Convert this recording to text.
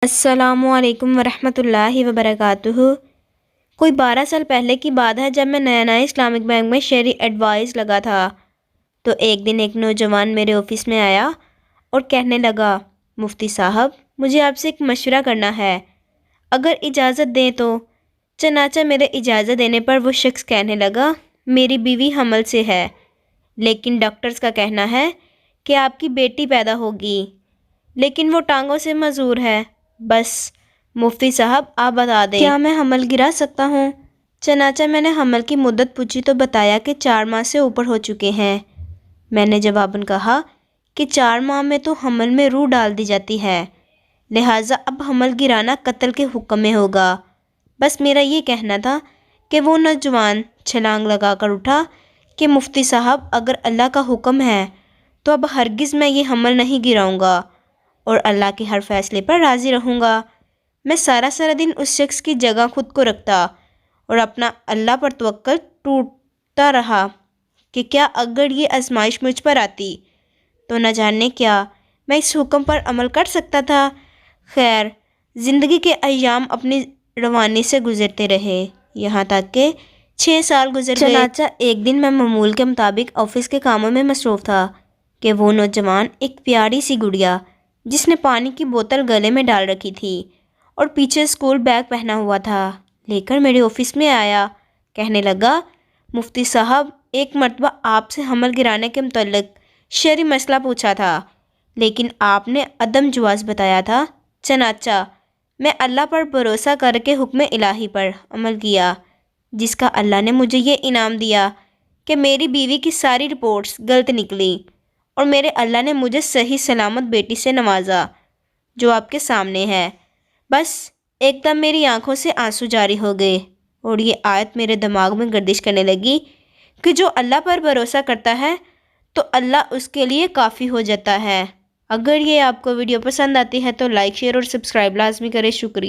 السلام علیکم ورحمۃ اللہ وبرکاتہ۔ کوئی 12 سال پہلے کی بات ہے، جب میں نیا اسلامک بینک میں شہری ایڈوائز لگا تھا تو ایک دن ایک نوجوان میرے آفس میں آیا اور کہنے لگا، مفتی صاحب مجھے آپ سے ایک مشورہ کرنا ہے، اگر اجازت دیں تو۔ چنانچہ میرے اجازت دینے پر وہ شخص کہنے لگا، میری بیوی حمل سے ہے، لیکن ڈاکٹرز کا کہنا ہے کہ آپ کی بیٹی پیدا ہوگی، لیکن وہ ٹانگوں سے معذور ہے۔ بس مفتی صاحب آپ بتا دیں، کیا میں حمل گرا سکتا ہوں؟ چنانچہ میں نے حمل کی مدت پوچھی تو بتایا کہ 4 ماہ سے اوپر ہو چکے ہیں۔ میں نے جواباً کہا کہ 4 ماہ میں تو حمل میں روح ڈال دی جاتی ہے، لہٰذا اب حمل گرانا قتل کے حکم میں ہوگا۔ بس میرا یہ کہنا تھا کہ وہ نوجوان چھلانگ لگا کر اٹھا کہ مفتی صاحب اگر اللہ کا حکم ہے تو اب ہرگز میں یہ حمل نہیں گراؤں گا اور اللہ کے ہر فیصلے پر راضی رہوں گا۔ میں سارا دن اس شخص کی جگہ خود کو رکھتا اور اپنا اللہ پر توکل ٹوٹتا رہا کہ کیا اگر یہ آزمائش مجھ پر آتی تو نہ جانے کیا میں اس حکم پر عمل کر سکتا تھا۔ خیر، زندگی کے ایام اپنی روانی سے گزرتے رہے، یہاں تک کہ 6 سال گزر گئے۔ چنانچہ ایک دن میں معمول کے مطابق آفس کے کاموں میں مصروف تھا کہ وہ نوجوان ایک پیاری سی گڑیا جس نے پانی کی بوتل گلے میں ڈال رکھی تھی اور پیچھے اسکول بیگ پہنا ہوا تھا لے کر میرے آفس میں آیا۔ کہنے لگا، مفتی صاحب ایک مرتبہ آپ سے حمل گرانے کے متعلق شرعی مسئلہ پوچھا تھا، لیکن آپ نے عدم جواز بتایا تھا۔ چنانچہ میں اللہ پر بھروسہ کر کے حکم الہی پر عمل کیا، جس کا اللہ نے مجھے یہ انعام دیا کہ میری بیوی کی ساری رپورٹس غلط نکلیں اور میرے اللہ نے مجھے صحیح سلامت بیٹی سے نوازا جو آپ کے سامنے ہے۔ بس ایک دم میری آنکھوں سے آنسو جاری ہو گئے اور یہ آیت میرے دماغ میں گردش کرنے لگی کہ جو اللہ پر بھروسہ کرتا ہے تو اللہ اس کے لیے کافی ہو جاتا ہے۔ اگر یہ آپ کو ویڈیو پسند آتی ہے تو لائک، شیئر اور سبسکرائب لازمی کریں۔ شکریہ۔